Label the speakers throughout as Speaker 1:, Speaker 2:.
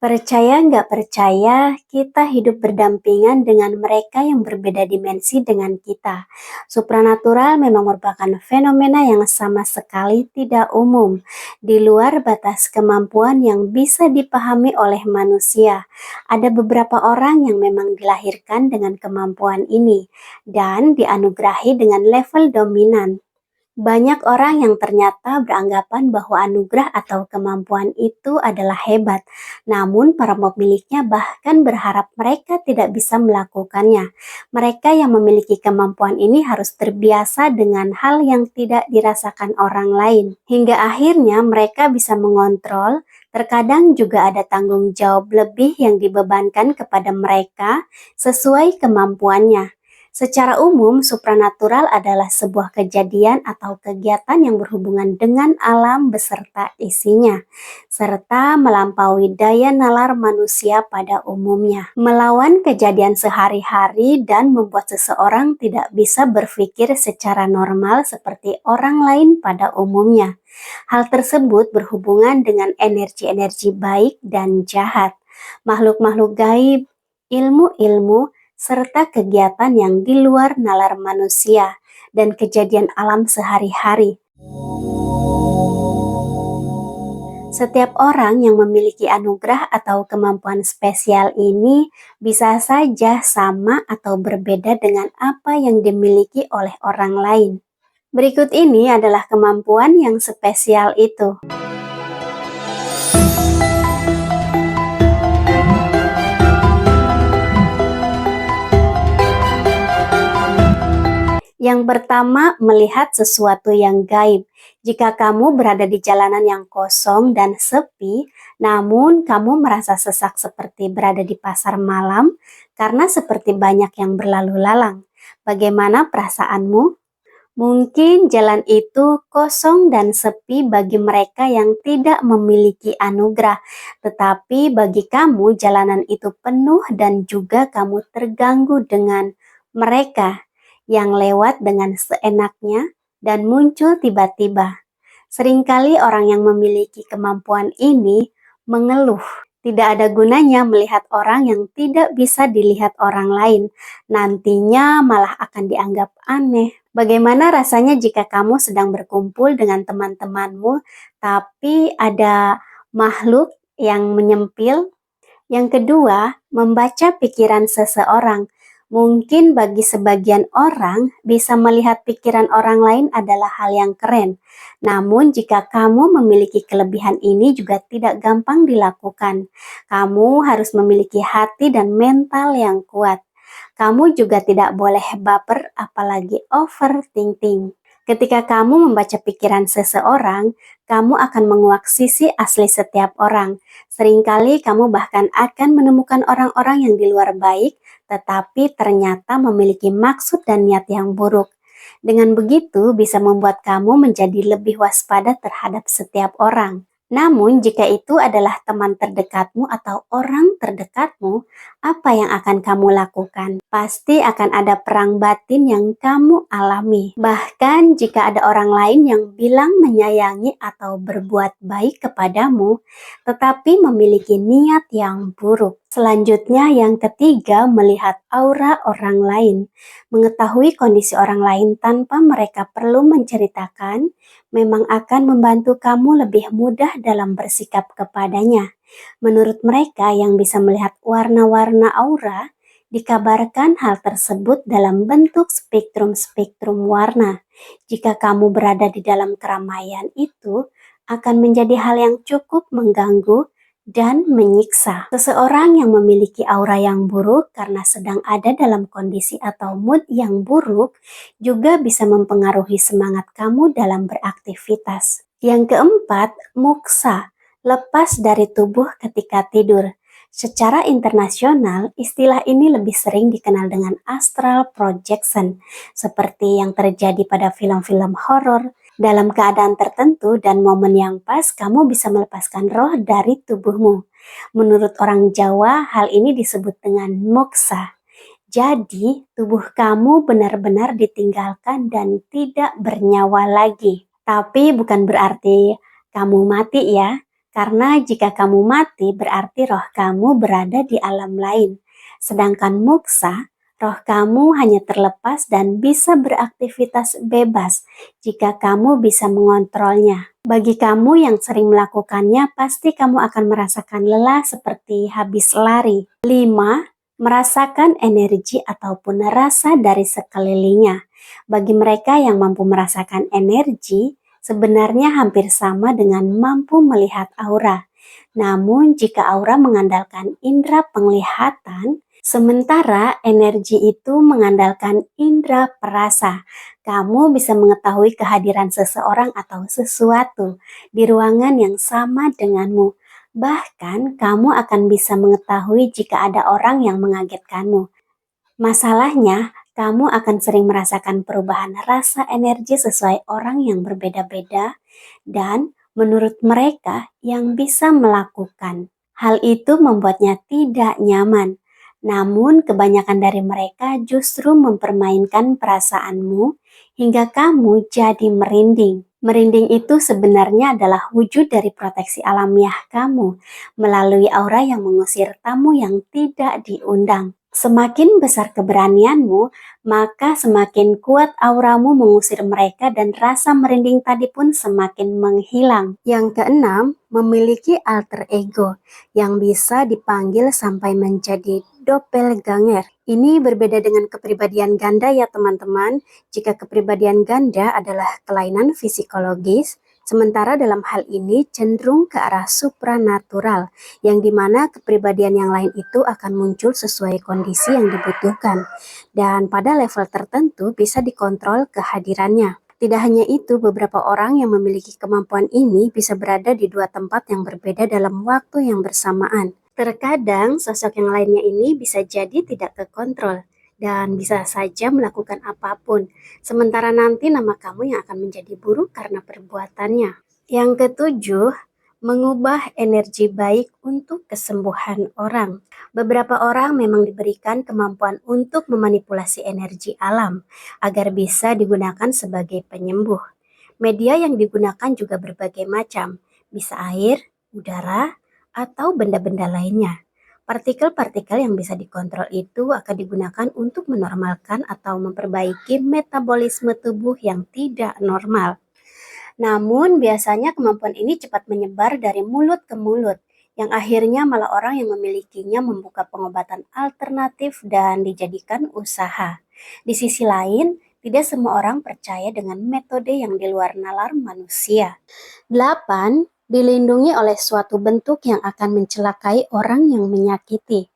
Speaker 1: Percaya nggak percaya, kita hidup berdampingan dengan mereka yang berbeda dimensi dengan kita. Supranatural memang merupakan fenomena yang sama sekali tidak umum, di luar batas kemampuan yang bisa dipahami oleh manusia. Ada beberapa orang yang memang dilahirkan dengan kemampuan ini, dan dianugerahi dengan level dominan. Banyak orang yang ternyata beranggapan bahwa anugerah atau kemampuan itu adalah hebat, namun para pemiliknya bahkan berharap mereka tidak bisa melakukannya. Mereka yang memiliki kemampuan ini harus terbiasa dengan hal yang tidak dirasakan orang lain, hingga akhirnya mereka bisa mengontrol. Terkadang juga ada tanggung jawab lebih yang dibebankan kepada mereka sesuai kemampuannya. Secara umum, supranatural adalah sebuah kejadian atau kegiatan yang berhubungan dengan alam beserta isinya, serta melampaui daya nalar manusia pada umumnya. Melawan kejadian sehari-hari dan membuat seseorang tidak bisa berpikir secara normal seperti orang lain pada umumnya. Hal tersebut berhubungan dengan energi-energi baik dan jahat, makhluk-makhluk gaib, ilmu-ilmu, serta kegiatan yang di luar nalar manusia dan kejadian alam sehari-hari. Setiap orang yang memiliki anugerah atau kemampuan spesial ini bisa saja sama atau berbeda dengan apa yang dimiliki oleh orang lain. Berikut ini adalah kemampuan yang spesial itu. Yang pertama, melihat sesuatu yang gaib. Jika kamu berada di jalanan yang kosong dan sepi, namun kamu merasa sesak seperti berada di pasar malam karena seperti banyak yang berlalu lalang. Bagaimana perasaanmu? Mungkin jalan itu kosong dan sepi bagi mereka yang tidak memiliki anugerah, tetapi bagi kamu jalanan itu penuh dan juga kamu terganggu dengan mereka yang lewat dengan seenaknya dan muncul tiba-tiba. Seringkali orang yang memiliki kemampuan ini mengeluh. Tidak ada gunanya melihat orang yang tidak bisa dilihat orang lain. Nantinya malah akan dianggap aneh. Bagaimana rasanya jika kamu sedang berkumpul dengan teman-temanmu, tapi ada makhluk yang menyempil? Yang kedua, membaca pikiran seseorang. Mungkin bagi sebagian orang, bisa melihat pikiran orang lain adalah hal yang keren. Namun jika kamu memiliki kelebihan ini juga tidak gampang dilakukan. Kamu harus memiliki hati dan mental yang kuat. Kamu juga tidak boleh baper apalagi overthinking. Ketika kamu membaca pikiran seseorang, kamu akan menguak sisi asli setiap orang. Seringkali kamu bahkan akan menemukan orang-orang yang di luar baik, tetapi ternyata memiliki maksud dan niat yang buruk. Dengan begitu bisa membuat kamu menjadi lebih waspada terhadap setiap orang. Namun jika itu adalah teman terdekatmu atau orang terdekatmu, apa yang akan kamu lakukan? Pasti akan ada perang batin yang kamu alami. Bahkan jika ada orang lain yang bilang menyayangi atau berbuat baik kepadamu, tetapi memiliki niat yang buruk. Selanjutnya yang ketiga, melihat aura orang lain. Mengetahui kondisi orang lain tanpa mereka perlu menceritakan, memang akan membantu kamu lebih mudah dalam bersikap kepadanya. Menurut mereka yang bisa melihat warna-warna aura, dikabarkan hal tersebut dalam bentuk spektrum-spektrum warna. Jika kamu berada di dalam keramaian itu, akan menjadi hal yang cukup mengganggu dan menyiksa. Seseorang yang memiliki aura yang buruk karena sedang ada dalam kondisi atau mood yang buruk juga bisa mempengaruhi semangat kamu dalam beraktivitas. Yang keempat, muksa, lepas dari tubuh ketika tidur. Secara internasional, istilah ini lebih sering dikenal dengan astral projection, seperti yang terjadi pada film-film horor. Dalam keadaan tertentu dan momen yang pas, kamu bisa melepaskan roh dari tubuhmu. Menurut orang Jawa, hal ini disebut dengan moksa. Jadi, tubuh kamu benar-benar ditinggalkan dan tidak bernyawa lagi. Tapi bukan berarti kamu mati ya. Karena jika kamu mati berarti roh kamu berada di alam lain. Sedangkan moksa, roh kamu hanya terlepas dan bisa beraktivitas bebas jika kamu bisa mengontrolnya. Bagi kamu yang sering melakukannya, pasti kamu akan merasakan lelah seperti habis lari. 5. Merasakan energi ataupun rasa dari sekelilingnya. Bagi mereka yang mampu merasakan energi, sebenarnya hampir sama dengan mampu melihat aura. Namun, jika aura mengandalkan indera penglihatan, sementara energi itu mengandalkan indera perasa, kamu bisa mengetahui kehadiran seseorang atau sesuatu di ruangan yang sama denganmu. Bahkan, kamu akan bisa mengetahui jika ada orang yang mengagetkanmu. Masalahnya, kamu akan sering merasakan perubahan rasa energi sesuai orang yang berbeda-beda dan menurut mereka yang bisa melakukan. Hal itu membuatnya tidak nyaman. Namun kebanyakan dari mereka justru mempermainkan perasaanmu hingga kamu jadi merinding. Merinding itu sebenarnya adalah wujud dari proteksi alamiah kamu melalui aura yang mengusir tamu yang tidak diundang. Semakin besar keberanianmu, maka semakin kuat auramu mengusir mereka dan rasa merinding tadi pun semakin menghilang. Yang keenam, memiliki alter ego yang bisa dipanggil sampai menjadi doppelganger. Ini berbeda dengan kepribadian ganda ya teman-teman. Jika kepribadian ganda adalah kelainan psikologis, sementara dalam hal ini cenderung ke arah supranatural, yang dimana kepribadian yang lain itu akan muncul sesuai kondisi yang dibutuhkan. Dan pada level tertentu bisa dikontrol kehadirannya. Tidak hanya itu, beberapa orang yang memiliki kemampuan ini bisa berada di dua tempat yang berbeda dalam waktu yang bersamaan. Terkadang sosok yang lainnya ini bisa jadi tidak kekontrol dan bisa saja melakukan apapun, sementara nanti nama kamu yang akan menjadi buruk karena perbuatannya. Yang ketujuh, mengubah energi baik untuk kesembuhan orang. Beberapa orang memang diberikan kemampuan untuk memanipulasi energi alam agar bisa digunakan sebagai penyembuh. Media yang digunakan juga berbagai macam, bisa air, udara, atau benda-benda lainnya. Partikel-partikel yang bisa dikontrol itu akan digunakan untuk menormalkan atau memperbaiki metabolisme tubuh yang tidak normal. Namun, biasanya kemampuan ini cepat menyebar dari mulut ke mulut, yang akhirnya malah orang yang memilikinya membuka pengobatan alternatif dan dijadikan usaha. Di sisi lain, tidak semua orang percaya dengan metode yang di luar nalar manusia. 8. Dilindungi oleh suatu bentuk yang akan mencelakai orang yang menyakiti.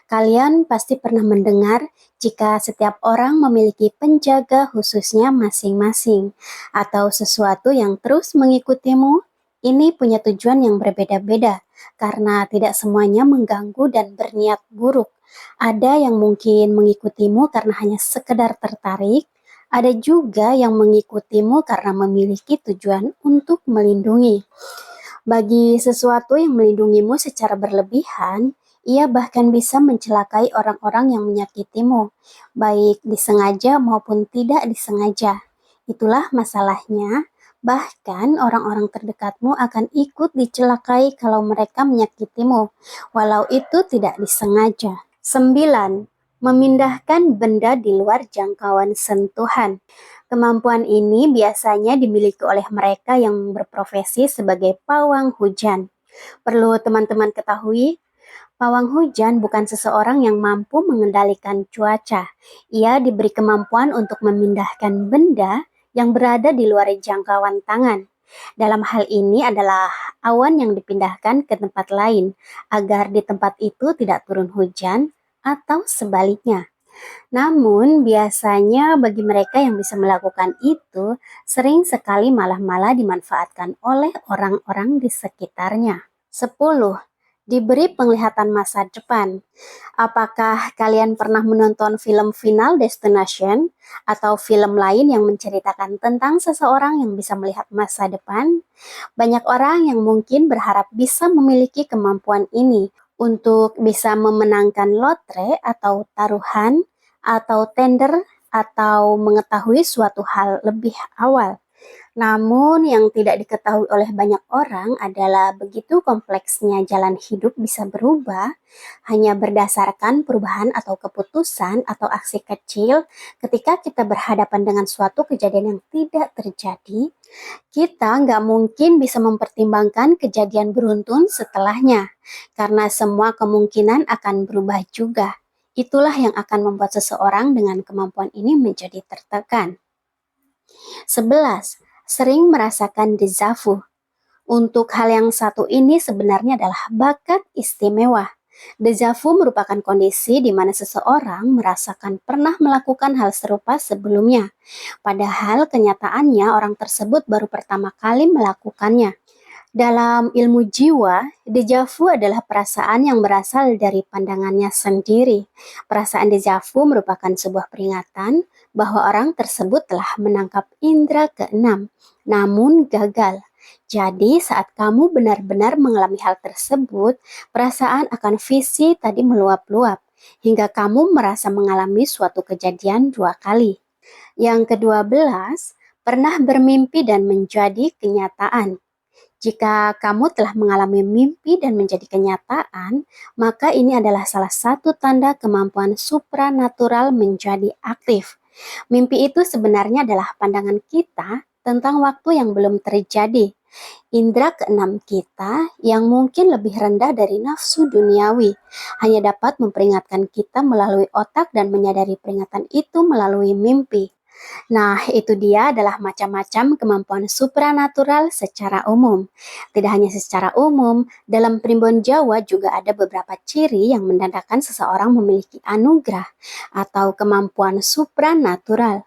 Speaker 1: Kalian pasti pernah mendengar jika setiap orang memiliki penjaga khususnya masing-masing, atau sesuatu yang terus mengikutimu. Ini punya tujuan yang berbeda-beda, karena tidak semuanya mengganggu dan berniat buruk. Ada yang mungkin mengikutimu karena hanya sekedar tertarik, ada juga yang mengikutimu karena memiliki tujuan untuk melindungi. Bagi sesuatu yang melindungimu secara berlebihan, ia bahkan bisa mencelakai orang-orang yang menyakitimu, baik disengaja maupun tidak disengaja. Itulah masalahnya, bahkan orang-orang terdekatmu akan ikut dicelakai kalau mereka menyakitimu, walau itu tidak disengaja. 9. Memindahkan benda di luar jangkauan sentuhan. Kemampuan ini biasanya dimiliki oleh mereka yang berprofesi sebagai pawang hujan. Perlu teman-teman ketahui, pawang hujan bukan seseorang yang mampu mengendalikan cuaca. Ia diberi kemampuan untuk memindahkan benda yang berada di luar jangkauan tangan. Dalam hal ini adalah awan yang dipindahkan ke tempat lain, agar di tempat itu tidak turun hujan atau sebaliknya. Namun, biasanya bagi mereka yang bisa melakukan itu, sering sekali malah dimanfaatkan oleh orang-orang di sekitarnya. 10. Diberi penglihatan masa depan. Apakah kalian pernah menonton film Final Destination atau film lain yang menceritakan tentang seseorang yang bisa melihat masa depan? Banyak orang yang mungkin berharap bisa memiliki kemampuan ini untuk bisa memenangkan lotre atau taruhan atau tender atau mengetahui suatu hal lebih awal. Namun yang tidak diketahui oleh banyak orang adalah begitu kompleksnya jalan hidup bisa berubah hanya berdasarkan perubahan atau keputusan atau aksi kecil ketika kita berhadapan dengan suatu kejadian yang tidak terjadi, kita nggak mungkin bisa mempertimbangkan kejadian beruntun setelahnya, karena semua kemungkinan akan berubah juga. Itulah yang akan membuat seseorang dengan kemampuan ini menjadi tertekan. 11. Sering merasakan déjà vu. Untuk hal yang satu ini sebenarnya adalah bakat istimewa. Déjà vu merupakan kondisi di mana seseorang merasakan pernah melakukan hal serupa sebelumnya, padahal kenyataannya orang tersebut baru pertama kali melakukannya. Dalam ilmu jiwa, déjà vu adalah perasaan yang berasal dari pandangannya sendiri. Perasaan déjà vu merupakan sebuah peringatan bahwa orang tersebut telah menangkap indera keenam, namun gagal. Jadi saat kamu benar-benar mengalami hal tersebut, perasaan akan visi tadi meluap-luap, hingga kamu merasa mengalami suatu kejadian dua kali. Yang ke-12, pernah bermimpi dan menjadi kenyataan. Jika kamu telah mengalami mimpi dan menjadi kenyataan, maka ini adalah salah satu tanda kemampuan supranatural menjadi aktif. Mimpi itu sebenarnya adalah pandangan kita tentang waktu yang belum terjadi. Indra keenam kita yang mungkin lebih rendah dari nafsu duniawi hanya dapat memperingatkan kita melalui otak dan menyadari peringatan itu melalui mimpi. Nah, itu dia adalah macam-macam kemampuan supranatural secara umum. Tidak hanya secara umum, dalam primbon Jawa juga ada beberapa ciri yang menandakan seseorang memiliki anugerah atau kemampuan supranatural.